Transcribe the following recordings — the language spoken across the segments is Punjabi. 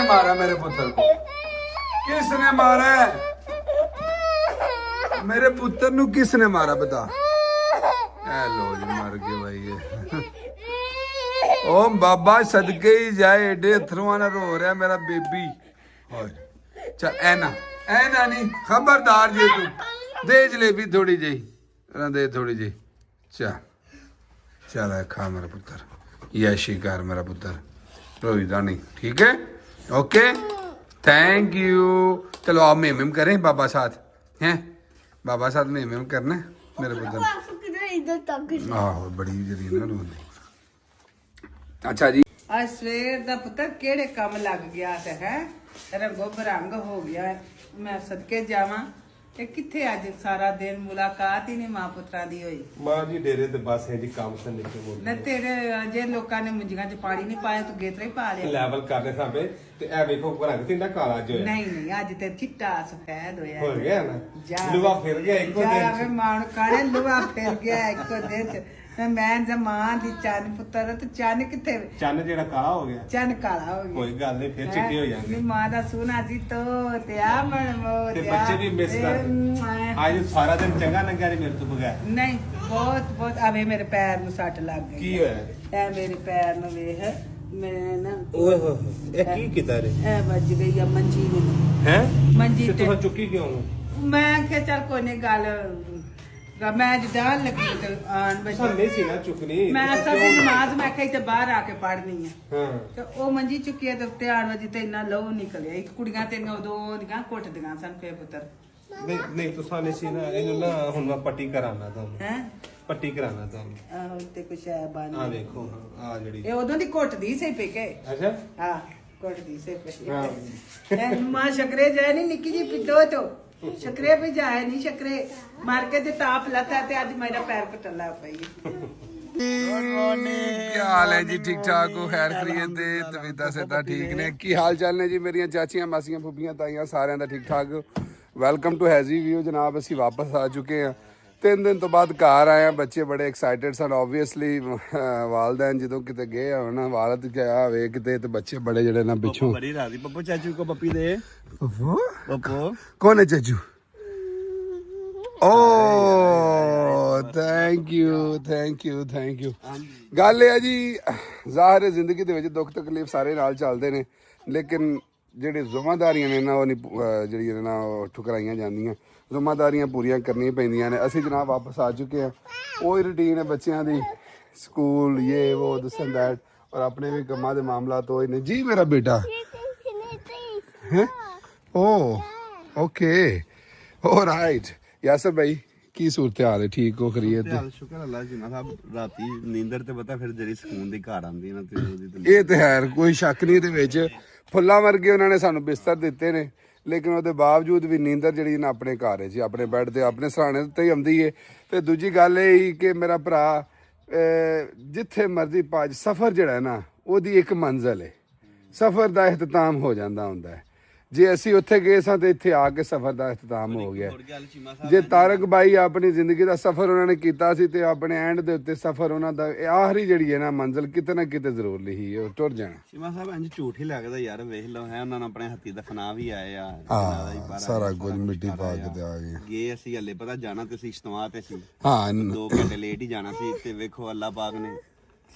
मारा मेरे पुत्र को? किसने मारा है मेरे पुत्र नु? किसने मारा बता? लो जी मर गए भाई ये। ओ बाबा सदके ही जाए, एडे अथरुआ ना रो रहा मेरा बेबी। चल ऐना ऐना नहीं, खबरदार जी तू। दे जलेबी थोड़ी जी, दे थोड़ी जी। चल चल खा मेरा पुत्र, यशी कर मेरा पुत्र, रोईदा नहीं, ठीक है? Okay thank you. चलो आप मेम करें बाबा साथ, हैं बाबा साथ मेम करना है मेरे पुत्र। आहो बड़ी जरी ना रोंदी। अच्छा जी आज सवेर दा पुत्र केड़े काम लग गया है, रंगो बरंग हो गया। मैं सदके जावां, ये किथे अज सारा दिन मुलाकात ही नहीं मां पुत्रा दी होई। मां जी डेरे ते बस है जी काम से निकल मोड़ न तेरे जे लोकां ने मुंजियां च पानी नहीं पाया तू गेतरा ही पा लिया। लेवल करने साबे ते ए देखो रंग तिंदा काला जो है। नहीं नहीं अज ते चिट्टा सफेद होया हो गया ना, जा लुआ फिर गया एको दिन जा वे माण काले लुआ फिर गया एको दिन च। मैं मां दी चन पुत्र ते चन किथे, चन्न जेड़ा काला हो गया, चन काला हो गया। कोई गल नहीं फिर चिट्टी हो जाएगी। मेरी मां दा सोना सी तो ते आ मन मो ते बच्चे भी मिस करदे। आज सारा दिन चंगा लग्या रे मेरे तो बगैर। नहीं बहुत बहुत आवे मेरे पैर नु सट लग गई। की होया? ए मेरे पैर नु वेख, मैं ना ओए हो ए की कीता रे? ए बज गई आ मंजी नु। हैं मंजी ते ते तू चुक्की क्यों? मैं के चल कोई नहीं गल, मैं जान लगी ते आन बज सामने सी ना चुकनी। मैं सब नमाज मैं कही ते बाहर आके पढ़नी है हां ਤੇ ਉਹ ਮੰਜੀ ਚੁੱਕੀ ਤੇ ਉੱਤੇ 8 ਵਜੇ ਤੇ ਇੰਨਾ ਲਹੂ ਨਿਕਲਿਆ। ਇੱਕ ਕੁੜੀਆਂ ਤੇਰੀਆਂ ਉਦੋਂ ਦੀਆਂ ਘੁੱਟਦੀਆਂ ਸਨ ਫੇ ਪੁੱਤਰ। नहीं नहीं तो साने सी ना इनु ना हुन मैं पट्टी कराना ਤੁਹਾਨੂੰ, ਹੈ पट्टी कराना ਤੁਹਾਨੂੰ। ਆਹੋ ਤੇ ਕੁਛ ਹੈ ਬਣ आ देखो आ जड़ी ਇਹ ਉਦੋਂ ਦੀ ਘੁੱਟਦੀ ਸੀ ਪੇ ਕੇ। अच्छा ਹਾਂ ਘੁੱਟਦੀ ਸੀ ਪੇ। हां ਐ ਮਾਂ ਸ਼ਕਰੇ ਜਾਏ ਨਹੀਂ ਨਿੱਕੀ ਜੀ ਪਿੱਟੋ ਤੋਂ ਸ਼ਕਰੇ ਵੀ ਜਾਏ ਨਹੀਂ ਸ਼ਕਰੇ ਮਾਰ ਕੇ ਤੇ ਤਾਪ ਲੱਤਾ ਤੇ ਅੱਜ ਮੇਰਾ ਪੈਰ ਪਟਲਾ ਪਈ। ਕੀ ਹਾਲ ਹੈ ਜੀ? ਠੀਕ ਠਾਕ ਹੋ? ਖੈਰ ਖਰੀਏ ਤੇ ਤਬੀਅਤਾਂ ਸਿਹਤਾਂ ਠੀਕ ਨੇ? ਕੀ ਹਾਲ ਚਾਲ ਨੇ ਜੀ ਮੇਰੀਆਂ ਚਾਚੀਆਂ ਮਾਸੀਆਂ ਫੁੱਫੀਆਂ ਤਾਈਆਂ ਸਾਰਿਆਂ ਦਾ ਠੀਕ ਠਾਕ? ਵੈਲਕਮ ਟੂ ਹੈਜ਼ੀ ਵੀਊ ਜਨਾਬ। ਅਸੀਂ ਵਾਪਸ ਆ ਚੁੱਕੇ ਹਾਂ 3 ਦਿਨ ਤੋਂ ਬਾਅਦ ਘਰ ਆਏ ਹਾਂ। ਬੱਚੇ ਬੜੇ ਐਕਸਾਈਟਡ ਸਨ ਓਬਵੀਅਸਲੀ। ਵਾਲਦੈਨ ਜਦੋਂ ਕਿਤੇ ਗਏ ਹੋਣ ਵਾਲਦ ਕਿਹਾ ਵੇ ਕਿਤੇ ਤੇ ਬੱਚੇ ਬੜੇ ਜਿਹੜੇ ਨਾ ਪਿੱਛੋਂ बड़ी राजी पप्पू चाचू को पप्पी दे पप्पू ਕੌਣ ਹੈ ਚਾਚੂ? ਓ thank you thank you thank you. ਗੱਲ ਇਹ ਹੈ ਜੀ, ਜ਼ਾਹਿਰ ਹੈ ਜ਼ਿੰਦਗੀ ਦੇ ਵਿੱਚ ਦੁੱਖ ਤਕਲੀਫ ਸਾਰੇ ਨਾਲ ਚੱਲਦੇ ਨੇ, ਲੇਕਿਨ ਜਿਹੜੀ ਜ਼ਿੰਮੇਵਾਰੀਆਂ ਨੇ ਨਾ ਉਹ ਨਹੀਂ ਜਿਹੜੀਆਂ ਨੇ ਨਾ ਉਹ ਠੁਕਰਾਈਆਂ ਜਾਂਦੀਆਂ। ਜ਼ਿੰਮੇਵਾਰੀਆਂ ਪੂਰੀਆਂ ਕਰਨੀਆਂ ਪੈਂਦੀਆਂ ਨੇ। ਅਸੀਂ ਜਨਾਬ ਵਾਪਸ ਆ ਚੁੱਕੇ ਹਾਂ। ਉਹੀ ਰੂਟੀਨ ਹੈ ਬੱਚਿਆਂ ਦੀ, ਸਕੂਲ ਇਹ ਉਹ ਦਿਸ ਐਂਡ ਦੈਟ, ਔਰ ਆਪਣੇ ਵੀ ਕੰਮਾਂ ਦੇ ਮਾਮਲਾ ਤੋਂ ਹੀ ਨੇ ਜੀ ਮੇਰਾ ਬੇਟਾ। ਓ ਓਕੇ ਆਲਰਾਈਟ ਯਾਸਰ ਭਾਈ ਕੀ ਸੂਰਤ ਹਾਲ ਹੈ? ਠੀਕ ਹੋ? ਖਰੀਏ ਤੇ ਸ਼ੁਕਰ ਅੱਲਾਹ ਜੀ ਨਾ ਸਾਹਿਬ। ਰਾਤੀ ਨੀਂਦਰ ਤੇ ਪਤਾ ਫਿਰ ਜਿਹੜੀ ਸਕੂਨ ਦੀ ਘਰ ਆਉਂਦੀ ਨਾ ਤੇ ਉਹਦੀ ਤੇ ਇਹ ਤੇ ਹੈ ਕੋਈ ਸ਼ੱਕ ਨਹੀਂ ਇਹਦੇ ਵਿੱਚ। ਫੁੱਲਾਂ ਵਰਗੇ ਉਹਨਾਂ ਨੇ ਸਾਨੂੰ ਬਿਸਤਰ ਦਿੱਤੇ ਨੇ, ਲੇਕਿਨ ਉਹਦੇ ਬਾਵਜੂਦ ਵੀ ਨੀਂਦਰ ਜਿਹੜੀ ਨਾ ਆਪਣੇ ਘਰ ਹੈ ਜੀ, ਆਪਣੇ ਬੈੱਡ ਤੇ ਆਪਣੇ ਸਰਾਣੇ ਤੇ ਹੀ ਆਉਂਦੀ ਹੈ। ਤੇ ਦੂਜੀ ਗੱਲ ਇਹ ਹੀ ਕਿ ਮੇਰਾ ਭਰਾ ਜਿੱਥੇ ਮਰਜ਼ੀ ਭੱਜ, ਸਫ਼ਰ ਜਿਹੜਾ ਹੈ ਨਾ ਉਹਦੀ ਇੱਕ ਮੰਜ਼ਿਲ ਹੈ। ਸਫ਼ਰ ਦਾ ਇਖਤਤਾਮ ਹੋ ਜਾਂਦਾ ਹੁੰਦਾ ਹੈ। ਜੇ ਅਸੀਂ ਉੱਥੇ ਗਏ ਸਾਂ ਤੇ ਇੱਥੇ ਆ ਕੇ ਸਫ਼ਰ ਦਾ ਇਖਤਤਾਮ ਹੋ ਗਿਆ। ਜੇ ਤਾਰਕ ਬਾਈ ਆਪਣੀ ਜ਼ਿੰਦਗੀ ਦਾ ਸਫ਼ਰ ਉਹਨਾਂ ਨੇ ਕੀਤਾ ਸੀ ਤੇ ਆਪਣੇ ਐਂਡ ਦੇ ਉੱਤੇ ਸਫ਼ਰ ਉਹਨਾਂ ਦਾ ਆਖਰੀ ਜਿਹੜੀ ਹੈ ਨਾ ਮੰਜ਼ਿਲ ਕਿਤੇ ਨਾ ਕਿਤੇ ਜ਼ਰੂਰ ਲਿਖੀ ਹੈ, ਉਹ ਟੁਰ ਜਾਣਾ। ਸ਼ੀਮਾ ਸਾਹਿਬ ਇੰਜ ਝੂਠ ਹੀ ਲੱਗਦਾ ਯਾਰ। ਵੇਖ ਲਓ ਹੈ ਉਹਨਾਂ ਨੂੰ ਆਪਣੇ ਹੱਥੀ ਦਫਨਾ ਵੀ ਆਏ ਆ। ਸਾਰਾ ਕੁਝ ਮਿੱਟੀ ਪਾ ਕੇ ਤੇ ਆ ਗਏ। ਗਏ ਅਸੀਂ ਹਲੇ ਪਤਾ ਜਾਣਾ ਤੇ ਸੀ ਇਜਤਮਾ ਤੇ ਸੀ, ਹਾਂ 2 ਘੰਟੇ ਲੇਟ ਹੀ ਜਾਣਾ ਸੀ ਤੇ ਵੇਖੋ ਅੱਲਾਹ ਪਾਕ ਨੇ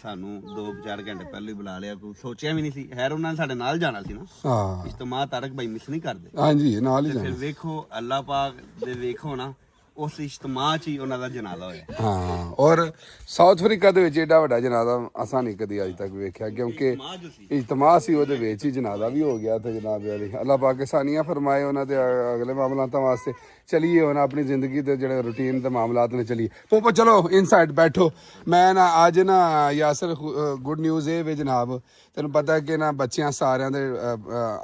ਸਾਨੂੰ 2-4 ਘੰਟੇ ਪਹਿਲਾਂ ਹੀ ਬੁਲਾ ਲਿਆ। ਕੋਈ ਸੋਚਿਆ ਵੀ ਨਹੀਂ ਸੀ। ਖੈਰ ਉਹਨਾਂ ਨੇ ਸਾਡੇ ਨਾਲ ਜਾਣਾ ਸੀ ਨਾ ਹਾਂ ਇਜਤਮਾ, ਤਾਰਕ ਭਾਈ ਮਿਸ ਨਹੀਂ ਕਰਦੇ। ਹਾਂਜੀ ਨਾਲ ਹੀ ਫਿਰ ਜਾਣਾ। ਵੇਖੋ ਅੱਲਾਹ ਪਾਕ ਦੇ ਵੇਖੋ ਨਾ ਉਸ ਇਜਤਮਾ 'ਚ ਹੀ ਉਹਨਾਂ ਦਾ ਜਨਾਜ਼ਾ ਹੋਇਆ। ਹਾਂ ਔਰ ਸਾਊਥ ਅਫਰੀਕਾ ਦੇ ਵਿੱਚ ਏਡਾ ਵੱਡਾ ਜਨਾਜ਼ਾ ਅਸਾਂ ਨਹੀਂ ਕਦੀ ਅੱਜ ਤੱਕ ਵੇਖਿਆ, ਕਿਉਂਕਿ ਇਜਤਮਾ ਸੀ ਉਹਦੇ ਵਿੱਚ ਹੀ ਜਨਾਜ਼ਾ ਵੀ ਹੋ ਗਿਆ ਤੇ ਜਨਾਬ ਅਲੀ ਅੱਲਾਹ ਪਾਕ ਸਾਨੀਆਂ ਫਰਮਾਏ ਉਹਨਾਂ ਦੇ ਅਗਲੇ ਮਾਮਲਾਤਾਂ ਵਾਸਤੇ। ਚਲੀਏ ਹੁਣ ਆਪਣੀ ਜ਼ਿੰਦਗੀ ਦੇ ਜਿਹੜੇ ਰੂਟੀਨ ਦੇ ਮਾਮਲਾਤ ਨੇ ਚਲੀਏ। ਪੋਪੋ ਚਲੋ ਇਨਸਾਈਡ ਬੈਠੋ। ਮੈਂ ਨਾ ਅੱਜ ਨਾ ਯਾਸਰ ਗੁੱਡ ਨਿਊਜ਼ ਇਹ ਵੇ ਜਨਾਬ, ਤੈਨੂੰ ਪਤਾ ਕਿ ਨਾ ਬੱਚਿਆਂ ਸਾਰਿਆਂ ਦੇ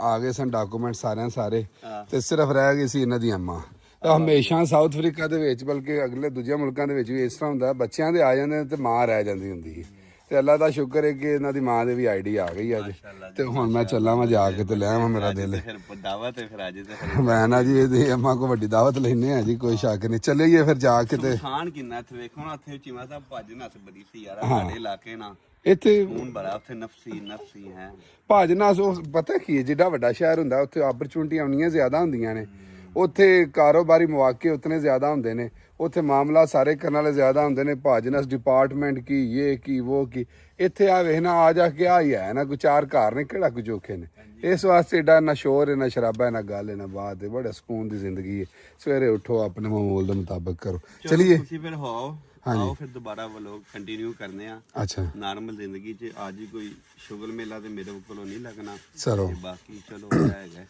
ਆ ਗਏ ਸਨ ਡਾਕੂਮੈਂਟ ਸਾਰੇ ਤੇ ਸਿਰਫ ਰਹਿ ਗਈ ਸੀ ਇਹਨਾਂ ਦੀ ਅੰਮਾ। ਹਮੇਸ਼ਾ ਸਾਊਥ ਅਫਰੀਕਾ ਦੇ ਵਿੱਚ ਬਲਕਿ ਅਗਲੇ ਦੂਜੇ ਮੁਲਕਾਂ ਦੇ ਵਿੱਚ ਵੀ ਇਸ ਤਰ੍ਹਾਂ ਹੁੰਦਾ, ਬੱਚਿਆਂ ਦੇ ਆ ਜਾਂਦੇ ਨੇ ਤੇ ਮਾਂ ਰਹਿ ਜਾਂਦੀ ਹੁੰਦੀ ਹੈ। ਤੇ ਅੱਲਾ ਦਾ ਸ਼ੁਕਰ ਹੈ ਕਿ ਇਹਨਾਂ ਦੀ ਮਾਂ ਦੇ ਵੀ ਆਈਡੀ ਆ ਗਈ ਅੱਜ ਤੇ ਹੁਣ ਮੈਂ ਚੱਲਾਂ ਮੈਂ ਜਾ ਕੇ ਤੇ ਲੈ ਆਵਾਂ ਮੇਰਾ ਦਿਲ ਫਿਰ ਦਾਵਤ ਹੈ ਫਿਰ ਅੱਜ ਤੇ ਫਿਰ ਮੈਂ ਨਾ ਜੀ ਇਹਦੀ ਅੰਮਾ ਕੋ ਵੱਡੀ ਦਾਵਤ ਲੈਨੇ ਆ ਜੀ ਕੋਈ ਸ਼ੱਕ ਨਹੀਂ ਚੱਲੀਏ ਫਿਰ ਜਾ ਕੇ ਤੇ ਖਾਨ ਕਿੰਨਾ ਇੱਥੇ ਵੇਖੋ ਨਾ ਉੱਥੇ ਚੀਮਾ ਸਾਹਿਬ ਭੱਜ ਨੱਸ ਬੜੀ ਸੀ ਯਾਰ ਸਾਡੇ ਇਲਾਕੇ ਨਾਲ ਇੱਥੇ ਖੂਨ ਬੜਾ ਉੱਥੇ ਨਫਸੀ ਹੈ ਭਾਜਨਾ ਸੋ ਪਤਾ ਕੀ ਹੈ ਜਿੱਡਾ ਵੱਡਾ ਸ਼ਹਿਰ ਹੁੰਦਾ ਉੱਥੇ ਆਪਰਚੁਨਿਟੀਆਂ ਉਨੀਆਂ ਜ਼ਿਆਦਾ ਹੁੰਦੀਆਂ ਨੇ ਉੱਥੇ ਕਾਰੋਬਾਰੀ ਮੌਕੇ ਉਤਨੇ ਜ਼ਿਆਦਾ ਹੁੰਦੇ ਨੇ ਉੱਥੇ ਮਾਮਲਾ ਸਾਰੇ ਕਰਨ ਵਾਲੇ ਜ਼ਿਆਦਾ ਹੁੰਦੇ ਨੇ ਭਾਜਨਸ ਡਿਪਾਰਟਮੈਂਟ ਕੀ ਇਹ ਕੀ ਉਹ ਕੀ ਇੱਥੇ ਆ ਵੇਖਣਾ ਆ ਜਾ ਕੇ ਆ ਹੀ ਹੈ ਨਾ ਕੋਈ ਚਾਰ ਘਰ ਨੇ ਕਿਹੜਾ ਕੁ ਔਖੇ ਨੇ ਇਸ ਵਾਸਤੇ ਏਡਾ ਨਾ ਸ਼ੋਰ ਹੈ ਨਾ ਸ਼ਰਾਬਾ ਹੈ ਨਾ ਗੱਲ ਹੈ ਨਾ ਬਾਤ ਹੈ ਬੜਾ ਸਕੂਨ ਦੀ ਜ਼ਿੰਦਗੀ ਹੈ ਸਵੇਰੇ ਉੱਠੋ ਆਪਣੇ ਮਾਮੂਲ ਦੇ ਮੁਤਾਬਕ ਕਰੋ ਚਲਿਏ ਤੁਸੀਂ ਫਿਰ ਆਓ ਫਿਰ ਦੁਬਾਰਾ ਵਲੋਗ ਕੰਟੀਨਿਊ ਕਰਨੇ ਆ ਅੱਛਾ ਨਾਰਮਲ ਜ਼ਿੰਦਗੀ 'ਚ ਅੱਜ ਹੀ ਕੋਈ ਸ਼ੁਗਲ ਮੇਲਾ ਤੇ ਮੇਰੇ ਕੋਲੋਂ ਨਹੀਂ ਲੱਗਣਾ ਚਲੋ ਤੇ ਬਾਕੀ ਚਲੋ ਹੈਗਾ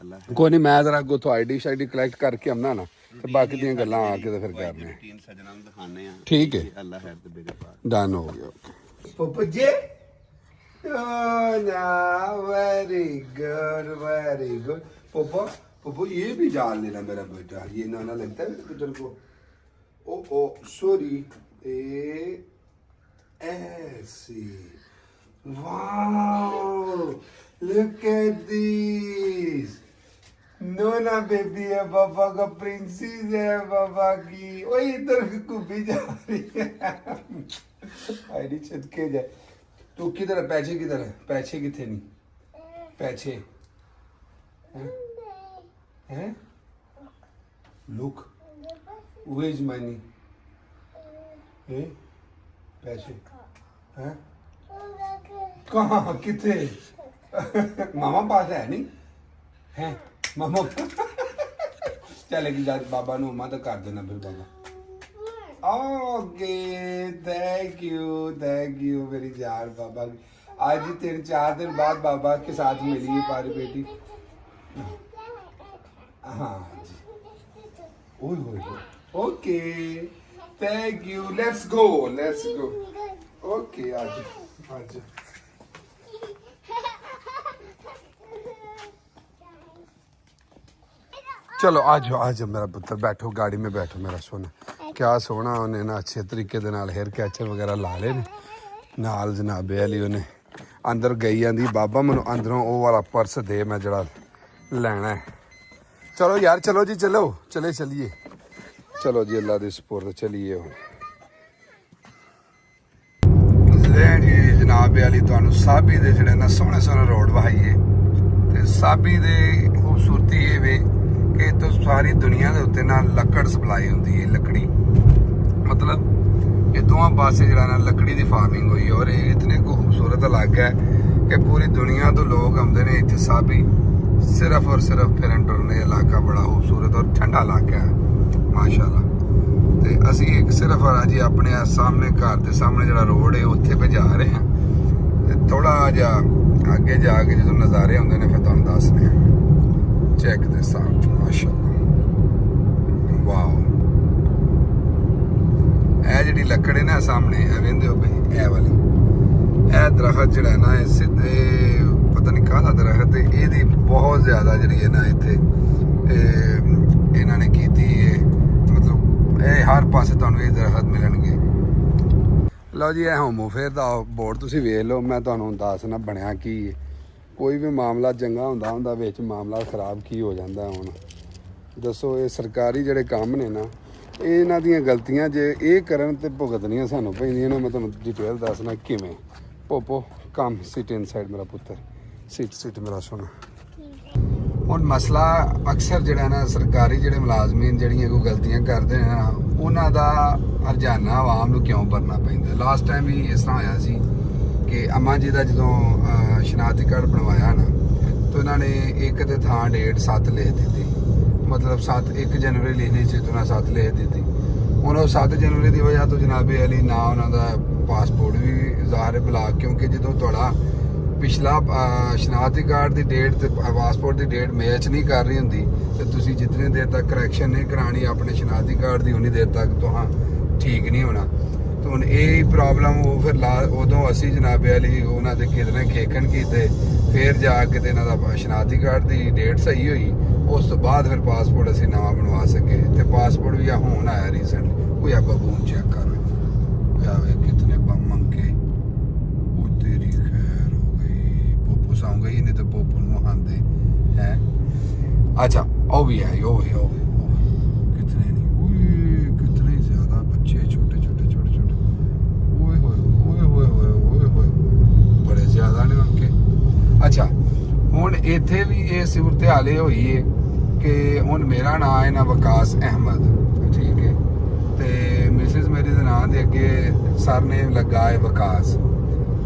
ਅੱਲਾ ਕੋਈ ਨਹੀਂ ਮੈਂ ਜ਼ਰਾ ਅੱਗੋਂ ਤੋਂ ਆਈਡੀ ਸ਼ਾਈਡੀ ਕਲੈਕਟ ਕਰਕੇ ਆਉਣਾ ਨਾ ਤੇ ਬਾਕੀ ਦੀਆਂ ਗੱਲਾਂ ਆ ਕੇ ਤੇ ਫਿਰ ਕਰਨੇ ਆ ਰੂਟੀਨ ਸਜਣਾ ਨੂੰ ਦਿਖਾਣੇ ਆ ਠੀਕ ਹੈ ਅੱਲਾ ਖੈਰ ਤੇ ਬੇੜੇ ਪਾ ਡਨ ਹੋ ਗਿਆ ਪਪਾ ਜੀ very good पापा ये भी डाल लेना मेरा बेटा ये नाना लगता है मेरे बेटे को ओ सॉरी ऐसे वाओ look at this नोना बेबी है पापा का प्रिंसेस है पापा की ओ इधर कुबी जा रही है आईडी छत के जाए तू किधर है पैसे किथे नहीं पैसे हैं लुक वेज मनी हैं पैसे हैं कहाँ किथे मामा पास है नहीं हैं मामा चलेगी जा बाबा नु मत कर देना फिर बाबा ओके थैंक यू मेरी जान बाबा आज ही 3-4 दिन बाद बाबा के साथ मिली है पारी बेटी हाँ जी ओए okay thank you let's go okay आज चलो आ जाओ मेरा पुत्र बैठो गाड़ी में बैठो मेरा सोना क्या सोना उन्हें ना अच्छे तरीके दे नाल हेयर कैचर वगैरह ला ले ने नाल जनाबे वाली उन्हें अंदर गई आंदी बाबा मैनू अंदरों वो वाला पर्स दे मैं जरा लेना है चलो यार चलो जी चलिए चलो जी अल्लाह दी सुपुर्द चलिए हुण लेनी जनाबे वाली तुहानू साबी दे जिहड़े ना सोहणे रोड वहाईए ते साबी दे खूबसूरती ये वे कि तो सारी दुनिया के उत्ते ना लकड़ सप्लाई होंदी है लकड़ी मतलब ये दोवां पासे जिहड़ा ना लकड़ी दी फार्मिंग हुई और ये इतने को खूबसूरत इलाका है कि पूरी दुनिया तो लोग आते हैं इत्थे साबी सिर्फ और सिर्फ फिरन टुरन इलाका बड़ा खूबसूरत और ठंडा इलाका है माशाल्लाह ते असी एक सिर्फ अज अपने सामने घर के सामने जिहड़ा रोड है उत्थे पे जा रहे हैं ते थोड़ा जिहा अगे जाके जो नज़ारे आउंदे ने फिर तुहानूं दसने हैं चेक दिस आउट माशाल्लाह वाओ ਇਹ ਜਿਹੜੀ ਲੱਕੜ ਹੈ ਨਾ ਸਾਹਮਣੇ ਇਹ ਵੇਂਦੇ ਹੋ ਬਈ ਇਹ ਵਾਲੀ ਇਹ ਦਰਖਤ ਜਿਹੜਾ ਨਾ ਇਹ ਸਿੱਧੇ ਪਤਾ ਨਹੀਂ ਕਾਹਦਾ ਦਰਖਤ ਹੈ ਇਹਦੀ ਬਹੁਤ ਜ਼ਿਆਦਾ ਜਿਹੜੀ ਹੈ ਨਾ ਇੱਥੇ ਇਹਨਾਂ ਨੇ ਕੀਤੀ ਹੈ ਮਤਲਬ ਇਹ ਹਰ ਪਾਸੇ ਤੁਹਾਨੂੰ ਇਹ ਦਰਖਤ ਮਿਲਣਗੇ ਲਓ ਜੀ ਇਹ ਹੋਮੋ ਫੇਅਰ ਦਾ ਬੋਰਡ ਤੁਸੀਂ ਵੇਖ ਲਓ ਮੈਂ ਤੁਹਾਨੂੰ ਦੱਸਣਾ ਬਣਿਆ ਕੀ ਹੈ ਕੋਈ ਵੀ ਮਾਮਲਾ ਚੰਗਾ ਹੁੰਦਾ ਵਿੱਚ ਮਾਮਲਾ ਖਰਾਬ ਕੀ ਹੋ ਜਾਂਦਾ ਹੁਣ ਦੱਸੋ ਇਹ ਸਰਕਾਰੀ ਜਿਹੜੇ ਕੰਮ ਨੇ ਨਾ ਇਹਨਾਂ ਦੀਆਂ ਗਲਤੀਆਂ ਜੇ ਇਹ ਕਰਨ ਤੇ ਭੁਗਤਣੀਆਂ ਸਾਨੂੰ ਪੈਂਦੀਆਂ ਨੇ ਮੈਂ ਤੁਹਾਨੂੰ ਡਿਟੇਲ ਦੱਸਣਾ ਕਿਵੇਂ ਪੋਪੋ ਕਮ ਸਿਟ ਇਨਸਾਈਡ ਮੇਰਾ ਪੁੱਤਰ ਸਿਟ ਮੇਰਾ ਸੋਨਾ ਹੁਣ ਮਸਲਾ ਅਕਸਰ ਜਿਹੜਾ ਨਾ ਸਰਕਾਰੀ ਜਿਹੜੇ ਮੁਲਾਜ਼ਮੀਨ ਜਿਹੜੀਆਂ ਕੋਈ ਗਲਤੀਆਂ ਕਰਦੇ ਨੇ ਨਾ ਉਹਨਾਂ ਦਾ ਹਰਜਾਨਾ ਆਵਾਮ ਨੂੰ ਕਿਉਂ ਭਰਨਾ ਪੈਂਦਾ ਲਾਸਟ ਟਾਈਮ ਵੀ ਇਸ ਤਰ੍ਹਾਂ ਹੋਇਆ ਸੀ ਕਿ ਅੰਮਾ ਜੀ ਦਾ ਜਦੋਂ ਸ਼ਨਾਖਤੀ ਕਾਰਡ ਬਣਵਾਇਆ ਨਾ ਤਾਂ ਉਹਨਾਂ ਨੇ ਇੱਕ ਤੇ ਥਾਂ ਡੇਟ 7 ਲਿਖ ਦਿੱਤੀ मतलब 1 जनवरी लिखनी चाहिए तो ना 7 लिख दी ਹੁਣ ਉਹ 7 ਜਨਵਰੀ ਦੀ ਵਜ੍ਹਾ ਤੋਂ ਜਨਾਬੇ ਅਲੀ ਨਾ ਉਹਨਾਂ ਦਾ ਪਾਸਪੋਰਟ ਵੀ ਜ਼ਾਹਰ ਬਲਾਕ ਕਿਉਂਕਿ ਜਦੋਂ ਤੁਹਾਡਾ ਪਿਛਲਾ ਸ਼ਨਾਖਤੀ ਕਾਰਡ ਦੀ ਡੇਟ ਤੇ ਪਾਸਪੋਰਟ ਦੀ ਡੇਟ ਮੈਚ ਨਹੀਂ ਕਰ ਰਹੀ ਹੁੰਦੀ ਤੇ ਤੁਸੀਂ ਜਿੰਨੀ ਦੇਰ ਤੱਕ ਕਰੈਕਸ਼ਨ ਨਹੀਂ ਕਰਾਣੀ ਆਪਣੇ ਸ਼ਨਾਖਤੀ ਕਾਰਡ ਦੀ ਉਨੀ ਦੇਰ ਤੱਕ ਤੁਹਾਂ ਠੀਕ ਨਹੀਂ ਹੋਣਾ ਤੇ ਹੁਣ ਇਹ ਪ੍ਰੋਬਲਮ ਉਹ ਫਿਰ ਉਦੋਂ ਅਸੀਂ ਜਨਾਬੇ ਅਲੀ ਉਹਨਾਂ ਦੇ ਕਿਤਨੇ ਖੇਕਣ ਕੀਤੇ ਫਿਰ ਜਾ ਕੇ ਤੇ ਇਹਨਾਂ ਦਾ ਸ਼ਨਾਖਤੀ ਕਾਰਡ ਦੀ ਡੇਟ ਸਹੀ ਹੋਈ ਉਸ ਤੋਂ ਬਾਅਦ ਫਿਰ ਪਾਸਪੋਰਟ ਅਸੀਂ ਨਵਾਂ ਬਣਵਾ ਸਕੇ ਤੇ ਪਾਸਪੋਰਟ ਵੀ ਆ ਹੁਣ ਆਇਆ ਰੀਸੈਂਟਲੀ ਕੋਈ ਆ ਬਬੂਨ ਚੈੱਕ ਕਰ ਰਿਹਾ ਵੇ ਕਿਤਨੇ ਮੰਗ ਕੇ ਸੌਂ ਗਈ ਨਹੀਂ ਤੇ ਪੋਪੂ ਨੂੰ ਆਂਦੇ ਹੈ। अच्छा वो भी है, वो भी कितने नहीं, कितने ज्यादा बच्चे छोटे छोटे छोटे छोटे, ओए होए ओए होए ओए होए बड़े ज्यादा ने उनके। अच्छा हुण इत्थे भी ये सूरत हाल होई है कि हुण मेरा नाम है ना वकास अहमद, ठीक है, ते मिसिस मेरी दे नाम दे अगे सरनेम लगा है वकास,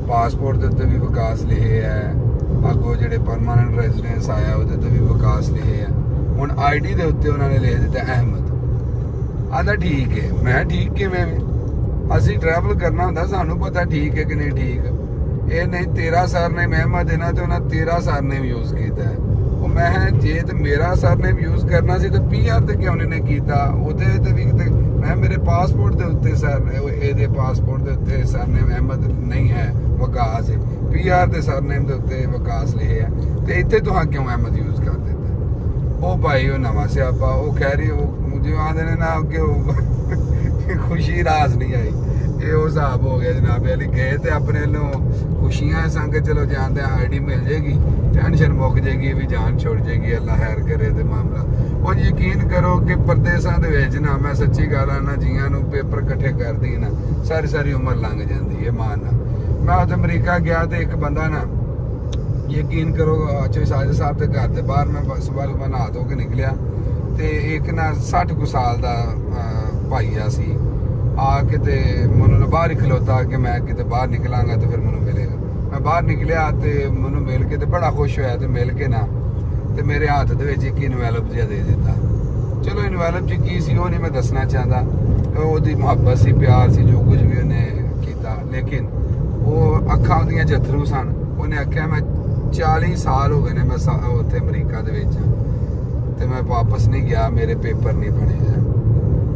पासपोर्ट दे उत्ते भी वकास लिखे है, ਅੱਗੋਂ ਜਿਹੜੇ ਪਰਮਾਨੈਂਟ ਰੈਜ਼ੀਡੈਂਸ ਆਇਆ ਉਹਦੇ ਤੇ ਵੀ ਵਿਕਾਸ ਲਿਖੇ ਆ। ਹੁਣ ਆਈਡੀ ਦੇ ਉੱਤੇ ਉਹਨਾਂ ਨੇ ਲਿਖ ਦਿੱਤਾ ਅਹਿਮਦ। ਆਂਦਾ ਠੀਕ ਹੈ। ਮੈਂ ਠੀਕ ਕਿਵੇਂ? ਅਸੀਂ ਟਰੈਵਲ ਕਰਨਾ ਹੁੰਦਾ, ਸਾਨੂੰ ਪਤਾ ਠੀਕ ਹੈ ਕਿ ਨਹੀਂ ਠੀਕ। ਇਹ ਨਹੀਂ ਤੇਰਾ ਸਰਨੇਮ ਅਹਿਮਦ ਹੈ ਨਾ ਤੇ ਉਹਨਾਂ ਤੇਰਾ ਸਰਨੇਮ ਯੂਜ਼ ਕੀਤਾ ਹੈ। ਉਹ ਮੈਂ ਜੇ ਤੇ ਮੇਰਾ ਸਰਨੇਮ ਯੂਜ਼ ਕਰਨਾ ਸੀ ਤੇ PR ਤੇ ਕਿਉਂ ਨਹੀਂ ਕੀਤਾ? ਉਹਦੇ ਤੇ ਵੀ ਮੈਂ ਮੇਰੇ ਪਾਸਪੋਰਟ ਦੇ ਉੱਤੇ ਸਰ ਇਹਦੇ ਪਾਸਪੋਰਟ ਦੇ ਉੱਤੇ ਸਰਨੇਮ ਅਹਿਮਦ ਨਹੀਂ ਹੈ, ਵਿਕਾਸ ਹੈ। PR ਦੇ ਸਰਨੇਮ ਦੇ ਉੱਤੇ ਵਿਕਾਸ ਲਿਖਿਆ ਤੇ ਇੱਥੇ ਤੁਹਾਂ ਕਿਉਂ ਅਹਿਮਦ ਯੂਜ਼ ਕਰ ਦਿੱਤਾ? ਉਹ ਭਾਈ ਉਹ ਨਵਾਂ ਸਿਆਪਾ। ਉਹ ਕਹਿ ਰਹੀ ਉਹ ਜਿਵੇਂ ਆਂਦੇ ਨੇ ਨਾ ਕਿ ਉਹ ਖੁਸ਼ੀ ਰਾਸ ਨਹੀਂ ਆਈ। ਇਹ ਉਹ ਹਿਸਾਬ ਹੋ ਗਿਆ ਜਨਾਬ ਅਲੀ। ਗਏ ਤੇ ਆਪਣੇ ਵੱਲੋਂ ਖੁਸ਼ੀਆਂ ਸੰਗ ਚਲੋ ਜਾਂਦੇ ਆਈਡੀ ਮਿਲ ਜੇਗੀ, ਟੈਨਸ਼ਨ ਮੁੱਕ ਜੇਗੀ, ਵੀ ਜਾਨ ਛੁੱਟ ਜੇਗੀ, ਅੱਲਾ ਖੈਰ ਕਰੇ ਤੇ ਮਾਮਲਾ। ਉਹ ਯਕੀਨ ਕਰੋ ਕਿ ਪਰਦੇਸਾਂ ਦੇ ਵਿੱਚ ਨਾ, ਮੈਂ ਸੱਚੀ ਗੱਲ ਆ ਨਾ, ਜੀਆਂ ਨੂੰ ਪੇਪਰ ਇਕੱਠੇ ਕਰਦੀ ਨਾ ਸਾਰੀ ਸਾਰੀ ਉਮਰ ਲੰਘ ਜਾਂਦੀ ਹੈ ਮਾਨ ਨਾਲ। ਮੈਂ ਉੱਥੇ ਅਮਰੀਕਾ ਗਿਆ ਤੇ ਇੱਕ ਬੰਦਾ ਨਾ, ਯਕੀਨ ਕਰੋ ਚੋਈ ਸਾਜਦ ਸਾਹਿਬ ਦੇ ਘਰ ਦੇ ਬਾਹਰ ਮੈਂ ਸੁਬਾਹ ਨਹਾ ਧੋ ਕੇ ਨਿਕਲਿਆ ਤੇ ਇੱਕ ਨਾ 60 ਕੁ ਸਾਲ ਦਾ ਭਾਈਆ ਸੀ ਆ ਕੇ ਤੇ ਮੈਨੂੰ ਬਾਹਰ ਹੀ ਖਲੋਤਾ ਕਿ ਮੈਂ ਕਿਤੇ ਬਾਹਰ ਨਿਕਲਾਂਗਾ ਤੇ ਫਿਰ ਮੈਨੂੰ ਮਿਲੇਗਾ। ਮੈਂ ਬਾਹਰ ਨਿਕਲਿਆ ਤੇ ਮੈਨੂੰ ਮਿਲ ਕੇ ਤੇ ਬੜਾ ਖੁਸ਼ ਹੋਇਆ ਤੇ ਮਿਲ ਕੇ ਨਾ ਤੇ ਮੇਰੇ ਹੱਥ ਦੇ ਵਿੱਚ ਇੱਕ ਇਨਵੈਲਪ ਜਿਹਾ ਦੇ ਦਿੱਤਾ। ਚਲੋ ਇਨਵੈਲਪ 'ਚ ਕੀ ਸੀ ਉਹ ਨਹੀਂ ਮੈਂ ਦੱਸਣਾ ਚਾਹੁੰਦਾ, ਉਹਦੀ ਮੁਹੱਬਤ ਸੀ, ਪਿਆਰ ਸੀ, ਜੋ ਕੁਝ ਵੀ ਉਹਨੇ ਕੀਤਾ, ਲੇਕਿਨ ਉਹ ਅੱਖਾਂ ਉਹਦੀਆਂ ਜਥਰੂ ਸਨ। ਉਹਨੇ ਆਖਿਆ ਮੈਂ 40 ਸਾਲ ਹੋ ਗਏ ਨੇ ਮੈਂ ਉੱਥੇ ਅਮਰੀਕਾ ਦੇ ਵਿੱਚ ਤੇ ਮੈਂ ਵਾਪਸ ਨਹੀਂ ਗਿਆ, ਮੇਰੇ ਪੇਪਰ ਨਹੀਂ ਬਣੇ।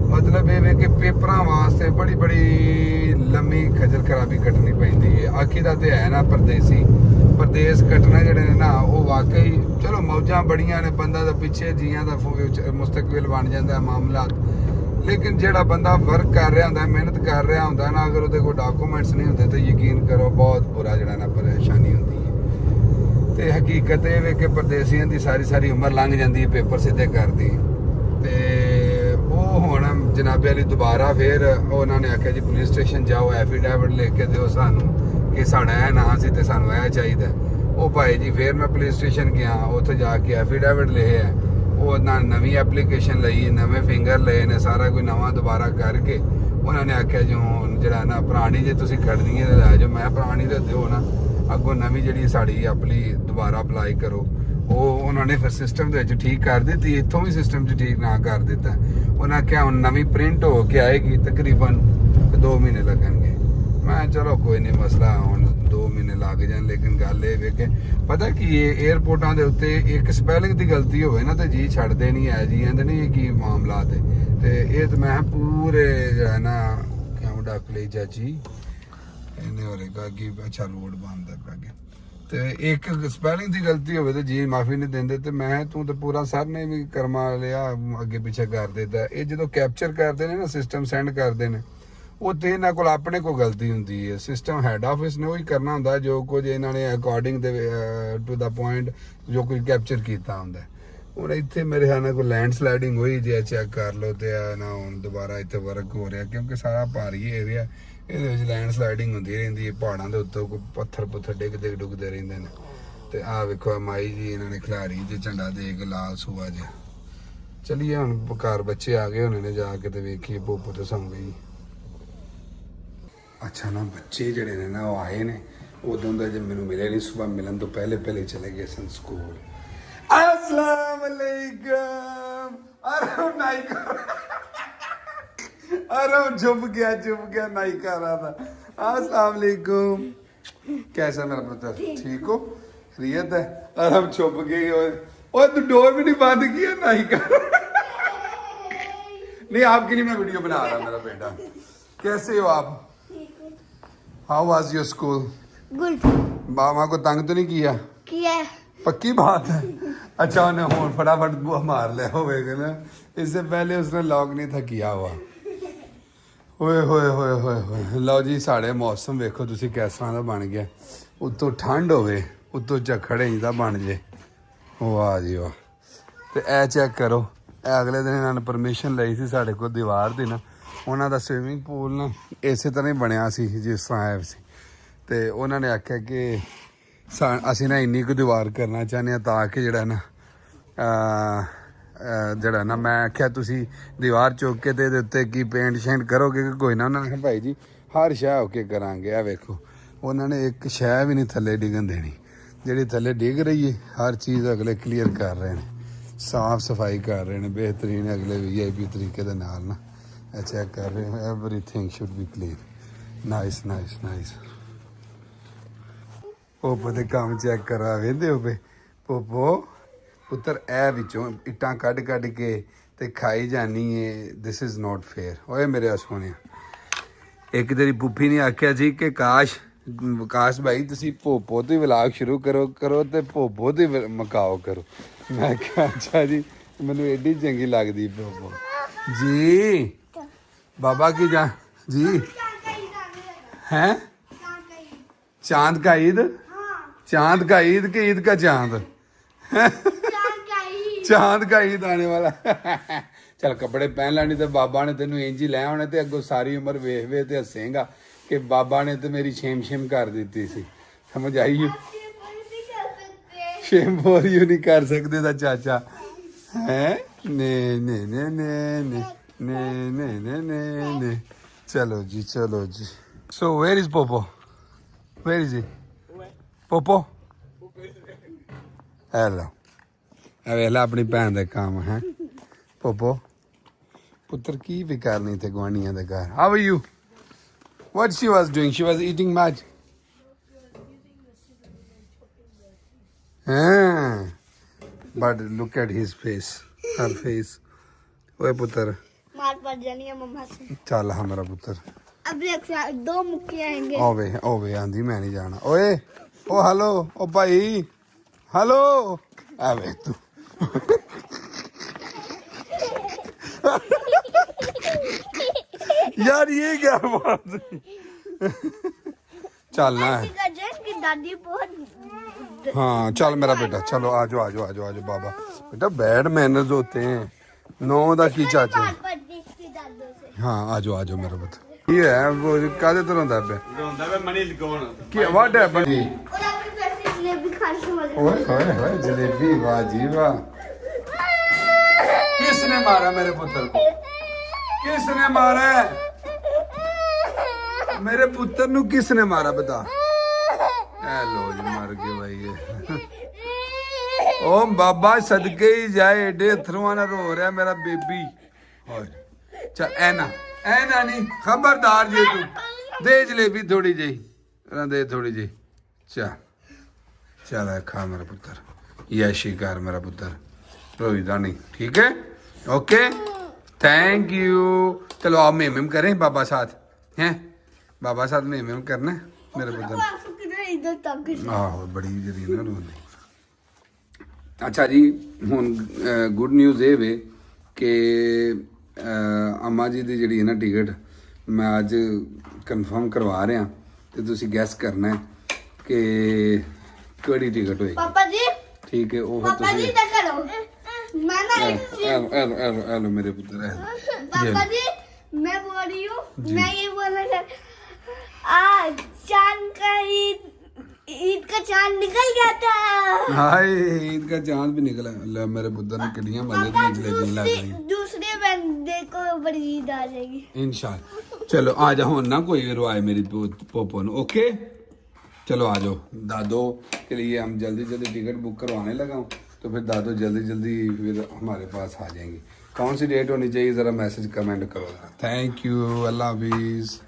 ਮਤਲਬ ਇਹ ਵੇ ਕਿ ਪੇਪਰਾਂ ਵਾਸਤੇ ਬੜੀ ਬੜੀ ਲੰਮੀ ਖੱਜਲ ਖਰਾਬੀ ਕੱਟਣੀ ਪੈਂਦੀ ਹੈ। ਆਖੀ ਦਾ ਤੇ ਹੈ ਨਾ ਪਰਦੇਸ ਕੱਟਣਾ ਜਿਹੜੇ ਨੇ ਨਾ ਉਹ ਵਾਕਈ ਚਲੋ ਮੌਜਾਂ ਬੜੀਆਂ ਨੇ, ਬੰਦਾ ਦਾ ਪਿੱਛੇ ਜੀਆਂ ਦਾ ਮੁਸਤਕਬਲ ਬਣ ਜਾਂਦਾ ਮਾਮਲਾ। ਲੇਕਿਨ ਜਿਹੜਾ ਬੰਦਾ ਵਰਕ ਕਰ ਰਿਹਾ ਹੁੰਦਾ, ਮਿਹਨਤ ਕਰ ਰਿਹਾ ਹੁੰਦਾ ਨਾ, ਅਗਰ ਉਹਦੇ ਕੋਲ ਡਾਕੂਮੈਂਟਸ ਨਹੀਂ ਹੁੰਦੇ ਤਾਂ ਯਕੀਨ ਕਰੋ ਬਹੁਤ ਬੁਰਾ ਜਿਹੜਾ ਨਾ ਪਰੇਸ਼ਾਨੀ ਹੁੰਦੀ ਹੈ। ਤੇ ਹਕੀਕਤ ਇਹ ਵੇ ਕਿ ਪਰਦੇਸੀਆਂ ਦੀ ਸਾਰੀ ਉਮਰ ਲੰਘ ਜਾਂਦੀ ਹੈ ਪੇਪਰ ਸਿੱਧੇ ਕਰਦੀ। ਤੇ ਉਹ ਹੁਣ ਜਨਾਬੇ ਵਾਲੀ ਦੁਬਾਰਾ ਫਿਰ ਉਹਨਾਂ ਨੇ ਆਖਿਆ ਜੀ ਪੁਲਿਸ ਸਟੇਸ਼ਨ ਜਾਓ, ਐਫੀਡੇਵਿਟ ਲਿਖ ਕੇ ਦਿਓ ਸਾਨੂੰ ਕਿ ਸਾਡਾ ਇਹ ਨਾਂ ਸੀ ਤੇ ਸਾਨੂੰ ਇਹ ਚਾਹੀਦਾ। ਉਹ ਭਾਈ ਜੀ ਫਿਰ ਮੈਂ ਪੁਲਿਸ ਸਟੇਸ਼ਨ ਗਿਆ, ਉੱਥੇ ਜਾ ਕੇ ਐਫੀਡੇਵਿਟ ਲਿਖਿਆ, ਉਹ ਨਾਲ ਨਵੀਂ ਐਪਲੀਕੇਸ਼ਨ ਲਈ, ਨਵੇਂ ਫਿੰਗਰ ਲਏ ਨੇ, ਸਾਰਾ ਕੋਈ ਨਵਾਂ ਦੁਬਾਰਾ ਕਰਕੇ ਉਹਨਾਂ ਨੇ ਆਖਿਆ ਜੀ ਹੁਣ ਜਿਹੜਾ ਨਾ ਪੁਰਾਣੀ ਜੇ ਤੁਸੀਂ ਖੜਨੀ ਹੈ ਲੈ ਜਾਓ। ਮੈਂ ਪੁਰਾਣੀ ਤਾਂ ਦਿਓ ਨਾ, ਅੱਗੋਂ ਨਵੀਂ ਜਿਹੜੀ ਸਾਡੀ ਆਪਣੀ ਦੁਬਾਰਾ ਅਪਲਾਈ ਕਰੋ। ਉਹ ਉਹਨਾਂ ਨੇ ਫਿਰ ਸਿਸਟਮ ਦੇ ਵਿੱਚ ਠੀਕ ਕਰ ਦਿੱਤੀ, ਇੱਥੋਂ ਵੀ ਸਿਸਟਮ 'ਚ ਠੀਕ ਨਾ ਕਰ ਦਿੱਤਾ। ਉਹਨਾਂ ਆਖਿਆ ਹੁਣ ਨਵੀਂ ਪ੍ਰਿੰਟ ਹੋ ਕੇ ਆਏਗੀ, ਤਕਰੀਬਨ 2 ਮਹੀਨੇ ਲੱਗਣਗੇ। ਮੈਂ ਚਲੋ ਕੋਈ ਨਹੀਂ ਮਸਲਾ, ਹੁਣ 2 ਮਹੀਨੇ ਲੱਗ ਜਾਣ। ਲੇਕਿਨ ਗੱਲ ਇਹ ਵੇ ਕਿ ਪਤਾ ਕੀ ਇਹ ਏਅਰਪੋਰਟਾਂ ਦੇ ਉੱਤੇ ਇੱਕ ਸਪੈਲਿੰਗ ਦੀ ਗਲਤੀ ਹੋਵੇ ਨਾ ਤੇ ਜੀ ਛੱਡਦੇ ਨਹੀਂ ਹੈ ਜੀ, ਕਹਿੰਦੇ ਨਹੀਂ ਇਹ ਕੀ ਮਾਮਲਾ ਤੇ ਇਹ ਤਾਂ ਮੈਂ ਪੂਰੇ ਜਿਹੜਾ ਨਾ ਕਿਉਂ ਡੱਕ ਲਈ ਚਾਚੀ ਇਹਨੇ ਹੋਰੇਗਾ ਕਿ ਅੱਛਾ ਰੋਡ ਬੰਦ ਹੈ ਅੱਗੇ ਤੇ ਇੱਕ ਸਪੈਲਿੰਗ ਦੀ ਗਲਤੀ ਹੋਵੇ ਤੇ ਜੀ ਮਾਫੀ ਨਹੀਂ ਦਿੰਦੇ। ਤੇ ਮੈਂ ਤੂੰ ਤੇ ਪੂਰਾ ਸਰ ਨੇ ਵੀ ਕਰਮਾ ਲਿਆ, ਅੱਗੇ ਪਿੱਛੇ ਕਰ ਦਿੱਤਾ। ਇਹ ਜਦੋਂ ਕੈਪਚਰ ਕਰਦੇ ਨੇ ਨਾ, ਸਿਸਟਮ ਸੈਂਡ ਕਰਦੇ ਨੇ, ਉਹ ਤੇ ਇਹਨਾਂ ਕੋਲ ਆਪਣੇ ਕੋਲ ਗਲਤੀ ਹੁੰਦੀ ਹੈ। ਸਿਸਟਮ ਹੈਡ ਆਫਿਸ ਨੇ ਉਹੀ ਕਰਨਾ ਹੁੰਦਾ ਜੋ ਕੁਝ ਇਹਨਾਂ ਨੇ ਅਕੋਰਡਿੰਗ ਦੇ ਟੂ ਦਾ ਪੁਆਇੰਟ ਜੋ ਕੁਝ ਕੈਪਚਰ ਕੀਤਾ ਹੁੰਦਾ। ਹੁਣ ਇੱਥੇ ਮੇਰੇ ਖਿਆਲ ਨਾਲ ਕੋਈ ਲੈਂਡ ਸਲਾਈਡਿੰਗ ਹੋਈ, ਜੇ ਚੈੱਕ ਕਰ ਲਓ ਤੇ ਨਾ ਹੁਣ ਦੁਬਾਰਾ ਇੱਥੇ ਵਰਕ ਹੋ ਰਿਹਾ ਕਿਉਂਕਿ ਸਾਰਾ ਭਾਰੀ ਏਰੀਆ, ਇਹਦੇ ਵਿੱਚ ਲੈਂਡ ਸਲਾਈਡਿੰਗ ਹੁੰਦੀ ਰਹਿੰਦੀ ਹੈ। ਪਹਾੜਾਂ ਦੇ ਉੱਤੋਂ ਕੋਈ ਪੱਥਰ ਡਿੱਗਦੇ ਰਹਿੰਦੇ ਨੇ। ਤੇ ਆਹ ਵੇਖੋ ਮਾਈ ਜੀ ਇਹਨਾਂ ਨੇ ਖਿਲਾਰੀ ਜੇ ਝੰਡਾ ਦੇ ਕੇ ਲਾਲ ਸੂਆ ਜਿਹਾ। ਚਲੀਏ ਹੁਣ ਘਰ ਬੱਚੇ ਆ ਗਏ ਹੋਣੇ ਨੇ, ਜਾ ਕੇ ਤੇ ਵੇਖੀਏ ਪੋਪੋ ਤੇ ਸੌਂ ਗਈ। ਅੱਛਾ ਨਾ ਬੱਚੇ ਜਿਹੜੇ ਨੇ ਨਾ ਉਹ ਆਏ ਨੇ ਉਦੋਂ ਦਾ ਜੇ ਮੈਨੂੰ ਮਿਲੇ ਨਹੀਂ, ਸੁਬਾਹ ਮਿਲਣ ਤੋਂ ਪਹਿਲੇ ਚਲੇ ਗਏ ਸਨ ਸਕੂਲ। अस्सलाम वालेकुम। अरे चुप गया नहीं कर रहा था। अस्सलाम वालेकुम। कैसा मेरा पुत्र, ठीक हो, खैरियत है? और हम चुप गए और तू डोर भी नहीं बंद किया, नहीं कर नहीं आपके लिए मैं वीडियो बना रहा मेरा बेटा। कैसे हो आप? How was your school? Good. मामा को तंग तो नहीं किया? पक्की बात है। अच्छा उन्हें फोन फटाफट बुआ मार लिया होगा ना, इससे पहले उसने लॉक नहीं था किया हुआ। ओए होए होए होए होए। लो जी साढ़े मौसम वेखो तुसी किस तरह दा बन गया। उत्तों ठंड होवे ਉੱਤੋਂ ਝਖੜੇ ਹੀ ਤਾਂ ਬਣ ਜੇ। ਵਾਹ ਜੀ ਵਾਹ। ਤੇ ਇਹ ਚੈੱਕ ਕਰੋ, ਇਹ ਅਗਲੇ ਦਿਨ ਇਹਨਾਂ ਨੇ ਪਰਮਿਸ਼ਨ ਲਈ ਸੀ ਸਾਡੇ ਕੋਲ ਦੀਵਾਰ ਦੀ ਨਾ, ਉਹਨਾਂ ਦਾ ਸਵਿਮਿੰਗ ਪੂਲ ਨਾ ਇਸੇ ਤਰ੍ਹਾਂ ਹੀ ਬਣਿਆ ਸੀ ਜਿਸ ਤਰ੍ਹਾਂ ਆਇਆ ਸੀ। ਤੇ ਉਹਨਾਂ ਨੇ ਆਖਿਆ ਕਿ ਅਸੀਂ ਨਾ ਇੰਨੀ ਕੁ ਦੀਵਾਰ ਕਰਨਾ ਚਾਹੁੰਦੇ ਹਾਂ ਤਾਂ ਕਿ ਜਿਹੜਾ ਨਾ ਮੈਂ ਆਖਿਆ ਤੁਸੀਂ ਦੀਵਾਰ ਚੁੱਕ ਕੇ ਤੇ ਇਹਦੇ ਉੱਤੇ ਕੀ ਪੇਂਟ ਸ਼ੇਂਟ ਕਰੋਗੇ ਕਿ ਕੋਈ ਨਾ। ਉਹਨਾਂ ਨੇ ਕਿਹਾ ਭਾਈ ਜੀ ਹਰ ਸ਼ੈ ਹੋ ਕੇ ਕਰਾਂਗੇ। ਆ ਵੇਖੋ ਉਹਨਾਂ ਨੇ ਇੱਕ ਸ਼ੈ ਵੀ ਨਹੀਂ ਥੱਲੇ ਡਿੱਗਣ ਦੇਣੀ, ਜਿਹੜੀ ਥੱਲੇ ਡਿੱਗ ਰਹੀ ਹੈ ਹਰ ਚੀਜ਼ ਅਗਲੇ ਕਲੀਅਰ ਕਰ ਰਹੇ ਨੇ, ਸਾਫ ਸਫਾਈ ਕਰ ਰਹੇ ਨੇ ਬਿਹਤਰੀਨ ਅਗਲੇ VIP ਤਰੀਕੇ ਦੇ ਨਾਲ ਨਾ ਇਹ ਚੈੱਕ ਕਰ ਰਹੇ ਹੋ। Everything should be clear. Nice nice nice. ਪੋਪੋ ਦੇ ਕੰਮ ਚੈੱਕ ਕਰਾ ਵੇਂਦੇ ਹੋ ਪਏ। ਪੋਪੋ ਪੁੱਤਰ ਇਹ ਵਿੱਚੋਂ ਇੱਟਾਂ ਕੱਢ ਕੱਢ ਕੇ ਤੇ ਖਾਈ ਜਾਨੀ ਏ। This is not fair. ਓਏ ਮੇਰੇ ਸੋਹਣਿਆ, ਇੱਕ ਤੇਰੀ ਪੁੱਫੀ ਨੇ ਆਖਿਆ ਸੀ ਕਿ ਕਾਸ਼ ਭਾਈ ਤੁਸੀਂ ਪੋਪੋ ਤੋਂ ਵਲੌਗ ਸ਼ੁਰੂ ਕਰੋ ਤੇ ਪੋਪੋ ਤੇ ਮਕਾਓ ਕਰੋ। ਮੈਂ ਕਿਹਾ ਅੱਛਾ ਜੀ, ਮੈਨੂੰ ਐਡੀ ਚੰਗੀ ਲੱਗਦੀ ਪੋਪੋ ਜੀ। ਬਾਬਾ ਕੀ ਜਾ ਜੀ हैं? चांद का ईद? चांद का ईद कि ईद का चांद? चांद का ईद आने वाला। चल कपड़े पहन लाने ते बाबा ने तेन इंज ही लै आने ते अगों सारी उम्र वेख वे ते हसेगा कि बाबा ने तो मेरी शेम शेम कर दी सी। समझ आई? शेम बोर यू नहीं कर सकते दा चाचा है। ने ने ने ने ने ने ने ने ने ने। चलो जी चलो जी। So where is Popo? Where is he? Popo? Hello. ਵੇਲਾ ਆਪਣੀ ਭੈਣ ਦੇ ਕੰਮ ਹੈ। Popo ਪੁੱਤਰ ਕੀ ਵੀ ਕਰਨੀ ਤੇ ਗਵਾਂਢੀਆਂ ਦੇ ਘਰ। How are you? What she was doing? She was eating much. But look at his face. Her face. ਓਏ ਪੁੱਤਰ मार पड़ जानी है मम्मा से। ਚੱਲ ਹਾਂ ਮੇਰਾ ਪੁੱਤਰ। अब देख दो मुक्के आएंगे। ਓਵੇ ਆਂਦੀ ਮੈਂ ਨਹੀਂ ਜਾਣਾ। ਓਏ ਓ ਹੈਲੋ ਓ ਭਾਈ ਹੈਲੋ ਆਵੇ ਤੂੰ। यार ये क्या बात चल ना है। की दादी बहुत। हाँ चल मेरा बेटा चलो आ जाओ आ जाओ आ जाओ आ जाओ बाबा बेटा बैड मैनर्स होते हैं। नौ दा की चाचा। मार पड़ती इसकी दादों से। हाँ आ जाओ मेरा बेटा। ये है वो कादे तरह होता है ਹੁੰਦਾ ਵੇ ਮਨੀ ਲਗਾਉਣ कि व्हाट हैपेंड? और अपनी पैसे जलेबी खाने से मजा। ओए ओए जलेबी वाह जी वाह। किसने मारा मेरे पुत्र को? किसने मारा है? मेरे पुत्र नु किसने मारा बता। ए लो जी मर गए भाई ये। ओ बाबा सदके ही जाए एडे अथरुआ ना रो रहा मेरा बेबी। चल ऐना नहीं खबरदार जे तू दे जलेबी थोड़ी जी दे थोड़ी जी। चल खा मेरा पुत्र यशी कर मेरा पुत्र रोईदा नहीं ठीक है। Okay thank you. चलो आप मेम करें बाबा साथ हैं। बाबा साथ मेम करना है मेरे पुत्र। इधर तक। आहो बड़ी जरी ना रोंदी। अच्छा जी हुन गुड न्यूज़ ये वे कि अम्मा जी ਦੀ ਜਿਹੜੀ ਹੈ ਨਾ ਟਿਕਟ ਮੈਂ ਅੱਜ ਕਨਫਰਮ ਕਰਵਾ ਰਿਹਾ ਤੇ ਤੁਸੀਂ ਗੈਸ ਕਰਨਾ ਹੈ ਕਿ ਕਿਹੜੀ ਟਿਕਟ ਹੋਏਗੀ। पापा जी। ठीक है वो पापा जी क्या करो। मैं ना हेलो मेरे पुत्र पापा जी मैं बोल रही हूँ मैं ये बोलना आज चांद का ईद का चांद निकल गया था। हाय ईद का चांद भी निकला। अल्लाह मेरे पुत्र ने कितनी मजे की जलेबी लग रही। दूसरे बंदे को बड़ी ईद आ जाएगी इंशाल्लाह। चलो आ जाओ ना कोई रोए मेरी पोपो ने। ओके चलो आ जाओ। दादो के लिए हम जल्दी जल्दी टिकट बुक करवाने लगा हूँ तो फिर दादो जल्दी जल्दी फिर हमारे पास आ जाएंगे। कौन सी डेट होनी चाहिए ज़रा मैसेज कमेंट करो। थैंक यू अल्लाह हाफिज़।